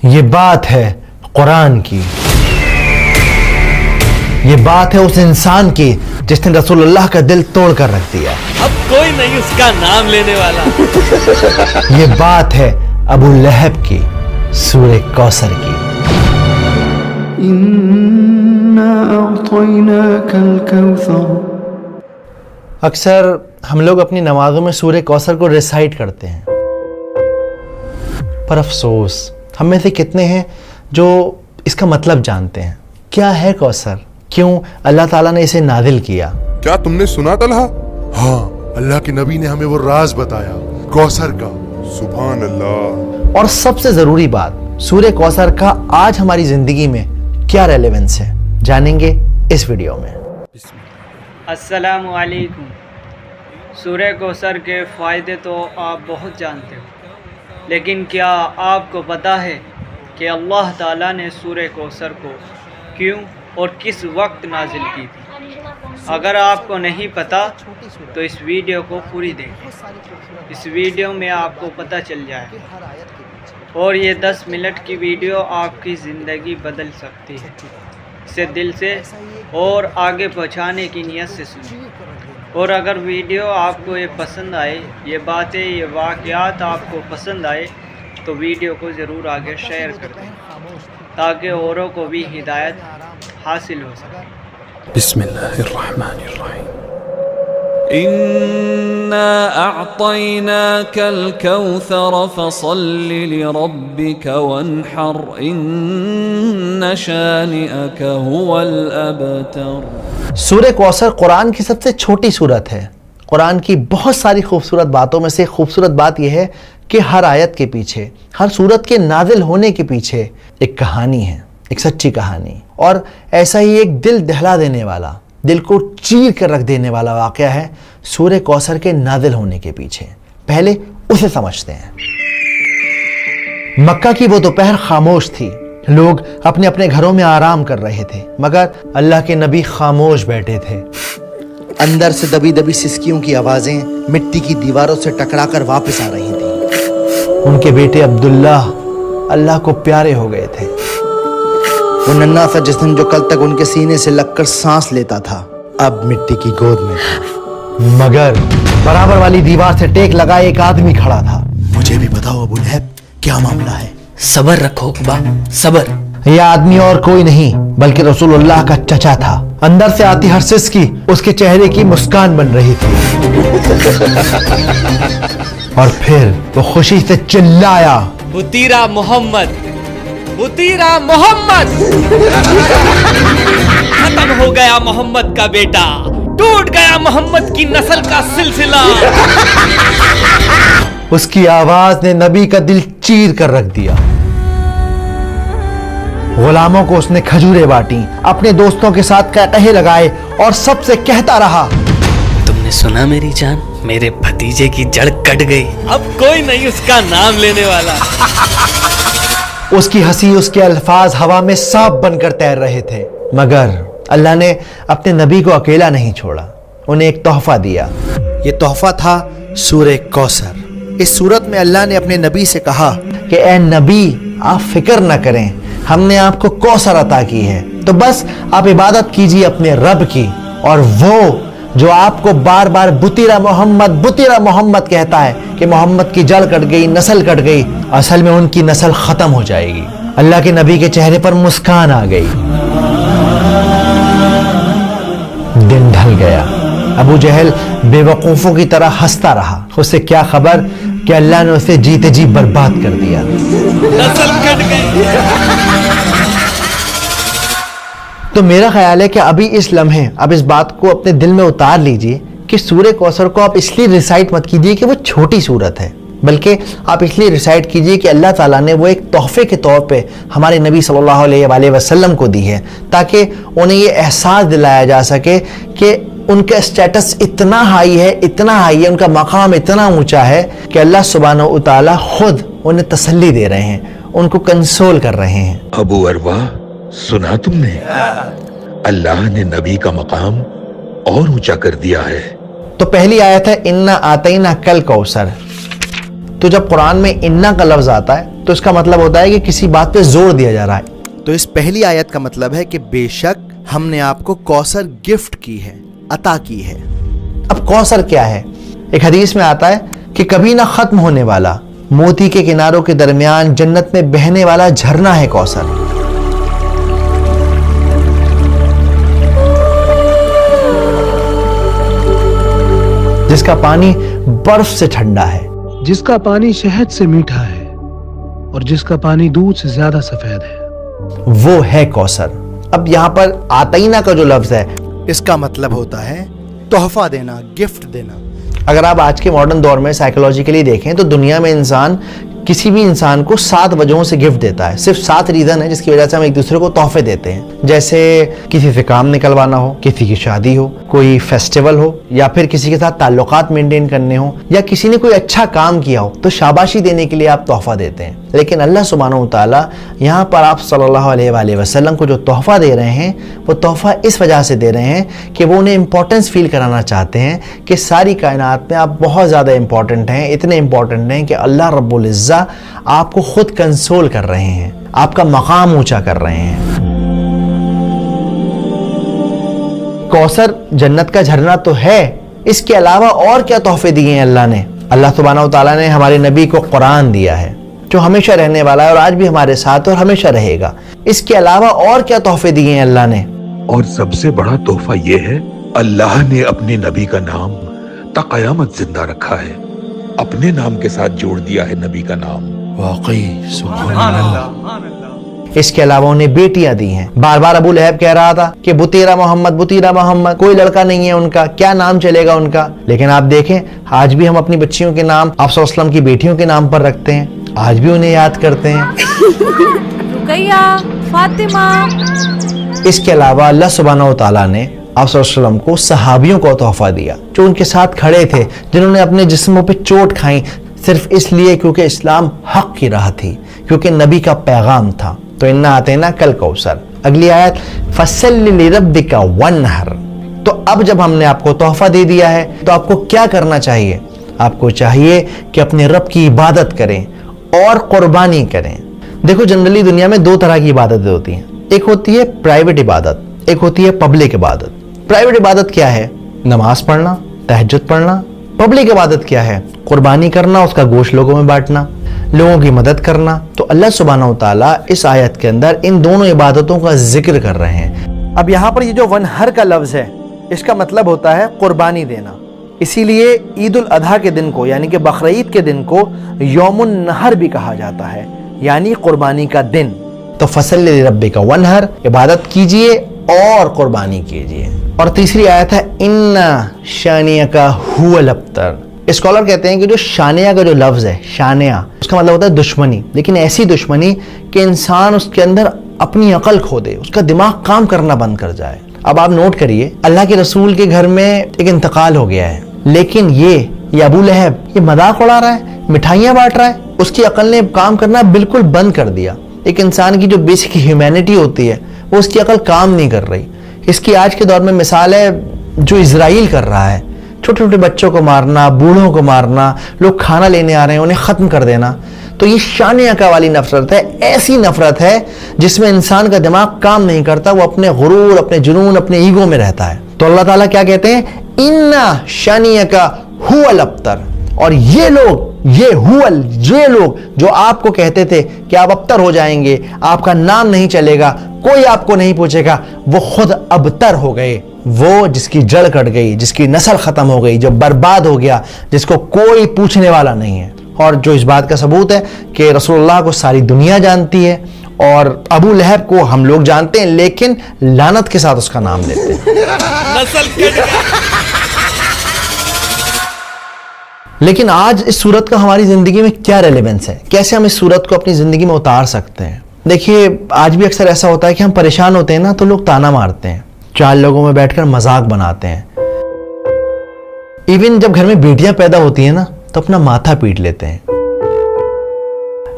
یہ بات ہے قرآن کی، یہ بات ہے اس انسان کی جس نے رسول اللہ کا دل توڑ کر رکھ دیا۔ اب کوئی نہیں اس کا نام لینے والا۔ یہ بات ہے ابو لہب کی، سورہ کوثر کی۔ اِنَّا أَعْطَيْنَاكَ الْكَوْثَرَ۔ اکثر ہم لوگ اپنی نمازوں میں سورہ کوثر کو ریسائٹ کرتے ہیں، پر افسوس ہم میں سے کتنے ہیں جو اس کا مطلب جانتے ہیں؟ کیا ہے کوثر؟ کیوں اللہ تعالیٰ نے اسے نازل کیا؟ کیا تم نے سنا طلحہ؟ ہاں، اللہ کے نبی نے ہمیں وہ راز بتایا کوثر کا۔ سبحان اللہ۔ اور سب سے ضروری بات، سورہ کوثر کا آج ہماری زندگی میں کیا ریلیونس ہے، جانیں گے اس ویڈیو میں۔ السلام علیکم۔ سورہ کوثر کے فائدے تو آپ بہت جانتے ہو، لیکن کیا آپ کو پتہ ہے کہ اللہ تعالیٰ نے سورہ کوثر کو کیوں اور کس وقت نازل کی تھی؟ اگر آپ کو نہیں پتہ تو اس ویڈیو کو پوری دیکھیں، اس ویڈیو میں آپ کو پتہ چل جائے، اور یہ 10 منٹ کی ویڈیو آپ کی زندگی بدل سکتی ہے۔ اسے دل سے اور آگے پہنچانے کی نیت سے سنیں، اور اگر ویڈیو آپ کو یہ پسند آئے، یہ باتیں، یہ واقعات آپ کو پسند آئے تو ویڈیو کو ضرور آگے شیئر کر دیں تاکہ اوروں کو بھی ہدایت حاصل ہو سکے۔ بسم اللہ الرحمن الرحیم۔ إِنَّا أَعْطَيْنَاكَ الْكَوْثَرَ فَصَلِّ لِرَبِّكَ وَانْحَرْ إِنَّ شَانِئَكَ هُوَ الْأَبْتَرُ۔ سورہ کوثر قرآن کی سب سے چھوٹی سورت ہے۔ قرآن کی بہت ساری خوبصورت باتوں میں سے خوبصورت بات یہ ہے کہ ہر آیت کے پیچھے، ہر سورت کے نازل ہونے کے پیچھے ایک کہانی ہے، ایک سچی کہانی، اور ایسا ہی ایک دل دہلا دینے والا، دل کو چیر کر رکھ دینے والا واقعہ ہے سورہ کوثر کے نازل ہونے کے پیچھے۔ پہلے اسے سمجھتے ہیں۔ مکہ کی وہ دوپہر خاموش تھی، لوگ اپنے اپنے گھروں میں آرام کر رہے تھے، مگر اللہ کے نبی خاموش بیٹھے تھے۔ اندر سے دبی دبی سسکیوں کی آوازیں مٹی کی دیواروں سے ٹکرا کر واپس آ رہی تھیں۔ ان کے بیٹے عبداللہ اللہ کو پیارے ہو گئے تھے۔ وہ ننھا سا جسم جو کل تک ان کے سینے سے لگ کر سانس لیتا تھا، اب مٹی کی گود میں تھا، مگر برابر والی دیوار سے ٹیک لگائے ایک آدمی کھڑا تھا۔ مجھے بھی بتاؤ ابو لہب، کیا معاملہ ہے؟ صبر رکھو اقبا، صبر۔ یہ آدمی اور کوئی نہیں بلکہ رسول اللہ کا چچا تھا۔ اندر سے آتی ہر سسکی اس کے چہرے کی مسکان بن رہی تھی، اور پھر وہ خوشی سے چلایا، بطیرہ محمد، بطیرہ محمد۔ ختم ہو گیا محمد کا بیٹا، ٹوٹ گیا محمد کی نسل کا سلسلہ۔ اس کی آواز نے نبی کا دل چیر کر رکھ دیا۔ غلاموں کو اس نے کھجوریں بانٹی، اپنے دوستوں کے ساتھ قہقہے لگائے اور سب سے کہتا رہا، تم نے سنا میری جان، میرے بھتیجے کی جڑ کٹ گئی، اب کوئی نہیں اس کا نام لینے والا۔ اس کی ہنسی، اس کے الفاظ ہوا میں سانپ بن کر تیر رہے تھے، مگر اللہ نے اپنے نبی کو اکیلا نہیں چھوڑا، انہیں ایک تحفہ دیا۔ یہ تحفہ تھا سورہ کوثر۔ اس سورت میں اللہ نے اپنے نبی سے کہا کہ اے نبی، آپ فکر نہ کریں، ہم نے آپ کو کوثر عطا کی ہے، تو بس آپ عبادت کیجیے اپنے رب کی، اور وہ جو آپ کو بار بار بطیرہ محمد کہتا ہے کہ محمد کی جڑ کٹ گئی، نسل کٹ گئی، اصل میں ان کی نسل ختم ہو جائے گی۔ اللہ کے نبی کے چہرے پر مسکان آ گئی۔ دن ڈھل گیا، ابو جہل بے وقوفوں کی طرح ہنستا رہا۔ اسے کیا خبر کہ اللہ نے اسے جیتے جی برباد کر دیا۔ نسل کٹ گئی۔ تو میرا خیال ہے کہ ابھی اس لمحے اب اس بات کو اپنے دل میں اتار لیجئے کہ سورہ کوثر کو آپ اس لیے ریسائٹ مت کیجئے کہ وہ چھوٹی سورت ہے، بلکہ آپ اس لیے ریسائٹ کیجئے کہ اللہ تعالیٰ نے وہ ایک تحفے کے طور پہ ہمارے نبی صلی اللہ علیہ وآلہ وسلم کو دی ہے، تاکہ انہیں یہ احساس دلایا جا سکے کہ ان کا اسٹیٹس اتنا ہائی ہے، ان کا مقام اتنا اونچا ہے کہ اللہ سبحانہ و تعالیٰ خود انہیں تسلی دے رہے ہیں، ان کو کنسول کر رہے ہیں۔ ابو اروا، سنا تم نے؟ اللہ نے نبی کا مقام اور اونچا کر دیا ہے۔ تو پہلی آیت ہے انا آتینا کل کوثر، تو جب قرآن میں انا کا لفظ آتا ہے تو اس کا مطلب ہوتا ہے کہ کسی بات پہ زور دیا جا رہا ہے. تو اس پہلی آیت کا مطلب ہے کہ بے شک ہم نے آپ کو کوثر گفٹ کی ہے، عطا کی ہے. اب کوثر کیا ہے؟ ایک حدیث میں آتا ہے کہ کبھی نہ ختم ہونے والا موتی کے کناروں کے درمیان جنت میں بہنے والا جھرنا ہے کوثر. جس کا پانی برف سے ٹھنڈا ہے، جس کا پانی شہد سے میٹھا ہے اور جس کا پانی دودھ سے زیادہ سفید ہے، وہ ہے کوثر. اب یہاں پر آتینا کا جو لفظ ہے اس کا مطلب ہوتا ہے تحفہ دینا، گفٹ دینا. اگر آپ آج کے ماڈرن دور میں سائیکولوجیکلی دیکھیں تو دنیا میں انسان کسی بھی انسان کو 7 وجہوں سے گفٹ دیتا ہے. صرف 7 ریزن ہے جس کی وجہ سے ہم ایک دوسرے کو تحفے دیتے ہیں. جیسے کسی سے کام نکلوانا ہو، کسی کی شادی ہو، کوئی فیسٹیول ہو، یا پھر کسی کے ساتھ تعلقات مینٹین کرنے ہو، یا کسی نے کوئی اچھا کام کیا ہو تو شاباشی دینے کے لیے آپ تحفہ دیتے ہیں. لیکن اللہ سبحانہ و تعالیٰ یہاں پر آپ صلی اللہ علیہ وآلہ وسلم کو جو تحفہ دے رہے ہیں وہ تحفہ اس وجہ سے دے رہے ہیں کہ وہ انہیں امپورٹنس فیل کرانا چاہتے ہیں کہ ساری کائنات میں آپ بہت زیادہ امپورٹنٹ ہیں، اتنے امپورٹنٹ ہیں کہ اللہ رب العزہ آپ کو خود کنسول کر رہے ہیں، آپ کا مقام اونچا کر رہے ہیں. کوثر جنت کا جھرنا تو ہے، اس کے علاوہ اور کیا تحفے دیے ہیں اللہ نے؟ اللہ سبحانہ و تعالیٰ نے ہمارے نبی کو قرآن دیا ہے جو ہمیشہ رہنے والا ہے اور آج بھی ہمارے ساتھ اور ہمیشہ رہے گا. اس کے علاوہ اور کیا تحفے دیے ہیں اللہ نے؟ اور سب سے بڑا تحفہ یہ ہے اللہ نے اپنے نبی کا نام تا قیامت زندہ رکھا ہے، اپنے نام کے ساتھ جوڑ دیا ہے نبی کا نام. واقعی سبحان اللہ. اس کے علاوہ انہیں بیٹیاں دی ہیں. بار بار ابو لہب کہہ رہا تھا کہ بطیرہ محمد، بطیرہ محمد، کوئی لڑکا نہیں ہے ان کا، کیا نام چلے گا ان کا؟ لیکن آپ دیکھیں آج بھی ہم اپنی بچیوں کے نام آپ صلی اللہ علیہ وسلم کی بیٹیوں کے نام پر رکھتے ہیں، آج بھی انہیں یاد کرتے ہیں. رقیہ، فاطمہ. اس کے علاوہ اللہ سبحانہ و تعالیٰ نے آپ صلی اللہ علیہ وسلم کو صحابیوں کو تحفہ دیا جو ان کے ساتھ کھڑے تھے، جنہوں نے اپنے جسموں پہ چوٹ کھائیں صرف اس لیے کیونکہ اسلام حق کی راہ تھی، کیونکہ نبی کا پیغام تھا. تو انا آتینا کل کوثر. اگلی آیت فصلی لربک وانحر. تو اب جب ہم نے آپ کو تحفہ دے دیا ہے تو آپ کو کیا کرنا چاہیے؟ آپ کو چاہیے کہ اپنے رب کی عبادت کریں اور قربانی کریں. دیکھو جنرلی دنیا میں 2 طرح کی عبادتیں ہوتی ہیں. ایک ہوتی ہے پرائیویٹ عبادت، ایک ہوتی ہے پبلک عبادت. پرائیویٹ عبادت کیا ہے؟ نماز پڑھنا، تہجد پڑھنا. پبلک عبادت کیا ہے؟ قربانی کرنا، اس کا گوشت لوگوں میں بانٹنا، لوگوں کی مدد کرنا. تو اللہ سبحانہ و تعالیٰ اس آیت کے اندر ان دونوں عبادتوں کا ذکر کر رہے ہیں. اب یہاں پر یہ جو ونہر کا لفظ ہے اس کا مطلب ہوتا ہے قربانی دینا. اسی لیے عید الاضحیٰ کے دن کو یعنی کہ بقرعید کے دن کو یوم النحر بھی کہا جاتا ہے، یعنی قربانی کا دن. تو فصلی لربک وانحر، عبادت کیجئے اور قربانی کیجئے. اور تیسری آیت ہے ان شانیک هو الابتر. اسکالر کہتے ہیں کہ جو شانیہ کا جو لفظ ہے، شانیہ اس کا مطلب ہوتا ہے دشمنی، لیکن ایسی دشمنی کہ انسان اس کے اندر اپنی عقل کھو دے، اس کا دماغ کام کرنا بند کر جائے. اب آپ نوٹ کریے اللہ کے رسول کے گھر میں ایک انتقال ہو گیا ہے، لیکن یہ ابو لہب یہ مذاق اڑا رہا ہے، مٹھائیاں بانٹ رہا ہے. اس کی عقل نے کام کرنا بالکل بند کر دیا. ایک انسان کی جو بیسک ہیومینٹی ہوتی ہے وہ اس کی عقل کام نہیں کر رہی. اس کی آج کے دور میں مثال ہے جو اسرائیل کر رہا ہے، چھوٹے چھوٹے بچوں کو مارنا، بوڑھوں کو مارنا، لوگ کھانا لینے آ رہے ہیں انہیں ختم کر دینا. تو یہ شانیہ کا والی نفرت ہے، ایسی نفرت ہے جس میں انسان کا دماغ کام نہیں کرتا، وہ اپنے غرور، اپنے جنون، اپنے ایگو میں رہتا ہے. تو اللہ تعالیٰ کیا کہتے ہیں؟ اِنَّ شَانِئَكَ هُوَ الْأَبْتَرُ. اور یہ لوگ جو آپ کو کہتے تھے کہ آپ ابتر ہو جائیں گے، آپ کا نام نہیں چلے گا، کوئی آپ کو نہیں پوچھے گا، وہ خود ابتر ہو گئے. وہ جس کی جڑ کٹ گئی، جس کی نسل ختم ہو گئی، جو برباد ہو گیا، جس کو کوئی پوچھنے والا نہیں ہے. اور جو اس بات کا ثبوت ہے کہ رسول اللہ کو ساری دنیا جانتی ہے اور ابو لہب کو ہم لوگ جانتے ہیں، لیکن لعنت کے ساتھ اس کا نام لیتے ہیں. لیکن آج اس صورت کا ہماری زندگی میں کیا ریلیونس ہے؟ کیسے ہم اس صورت کو اپنی زندگی میں اتار سکتے ہیں؟ دیکھیے آج بھی اکثر ایسا ہوتا ہے کہ ہم پریشان ہوتے ہیں نا تو لوگ تانا مارتے ہیں، 4 لوگوں میں بیٹھ کر مذاق بناتے ہیں. ایون جب گھر میں بیٹیاں پیدا ہوتی ہیں نا تو اپنا ماتھا پیٹ لیتے ہیں.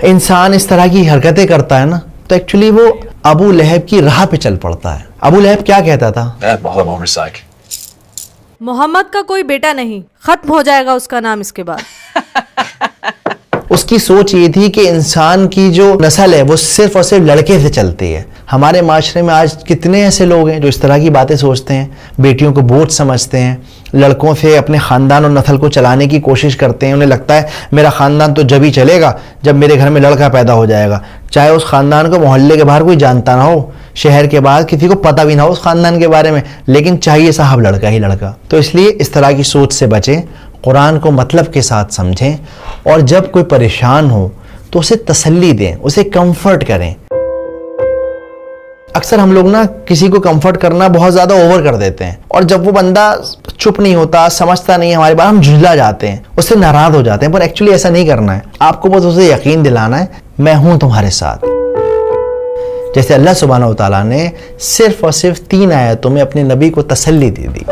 انسان اس طرح کی حرکتیں کرتا ہے نا تو ایکچولی وہ ابو لہب کی راہ پہ چل پڑتا ہے. ابو لہب کیا کہتا تھا؟ محمد کا کوئی بیٹا نہیں، ختم ہو جائے گا اس کا نام اس کے بعد. اس کی سوچ یہ تھی کہ انسان کی جو نسل ہے وہ صرف اور صرف لڑکے سے چلتی ہے. ہمارے معاشرے میں آج کتنے ایسے لوگ ہیں جو اس طرح کی باتیں سوچتے ہیں, بیٹیوں کو بوجھ سمجھتے ہیں, لڑکوں سے اپنے خاندان اور نسل کو چلانے کی کوشش کرتے ہیں. انہیں لگتا ہے میرا خاندان تو جب ہی چلے گا جب میرے گھر میں لڑکا پیدا ہو جائے گا, چاہے اس خاندان کو محلے کے باہر کوئی جانتا نہ ہو, شہر کے باہر کسی کو پتہ بھی نہ ہو اس خاندان کے بارے میں, لیکن چاہیے صاحب لڑکا ہی لڑکا. تو اس لیے اس طرح کی سوچ سے بچیں, قرآن کو مطلب کے ساتھ سمجھیں, اور جب کوئی پریشان ہو تو اسے تسلی دیں, اسے کمفرٹ کریں. اکثر ہم لوگ نا کسی کو کمفرٹ کرنا بہت زیادہ اوور کر دیتے ہیں, اور جب وہ بندہ چپ نہیں ہوتا, سمجھتا نہیں ہماری بات, ہم جھلا جاتے ہیں, اس سے ناراض ہو جاتے ہیں. پر ایکچولی ایسا نہیں کرنا ہے, آپ کو بس اسے یقین دلانا ہے میں ہوں تمہارے ساتھ. جیسے اللہ سبحانہ و تعالیٰ نے صرف اور صرف 3 آیتوں میں اپنے نبی کو تسلی دی دی.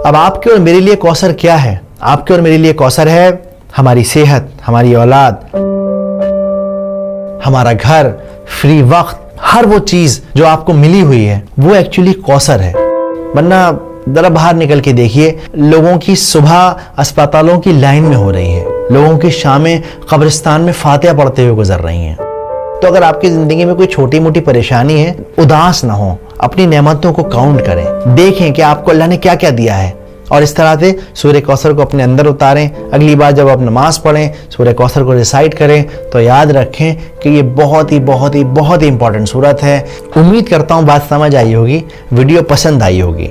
اب آپ کے اور میرے لیے کوثر کیا ہے؟ آپ کے اور میرے لیے کوثر ہے ہماری صحت, ہماری اولاد, ہمارا گھر, فری وقت, ہر وہ چیز جو آپ کو ملی ہوئی ہے وہ ایکچولی کوثر ہے. ورنہ ذرا باہر نکل کے دیکھیے, لوگوں کی صبح اسپتالوں کی لائن میں ہو رہی ہے, لوگوں کی شامیں قبرستان میں فاتحہ پڑھتے ہوئے گزر رہی ہیں. تو اگر آپ کی زندگی میں کوئی چھوٹی موٹی پریشانی ہے, اداس نہ ہو, اپنی نعمتوں کو کاؤنٹ کریں, دیکھیں کہ آپ کو اللہ نے کیا کیا دیا ہے, اور اس طرح سے سورہ کوثر کو اپنے اندر اتاریں. اگلی بار جب آپ نماز پڑھیں سورہ کوثر کو ریسائٹ کریں تو یاد رکھیں کہ یہ بہت ہی بہت ہی بہت ہی امپورٹنٹ سورت ہے. امید کرتا ہوں بات سمجھ آئی ہوگی, ویڈیو پسند آئی ہوگی.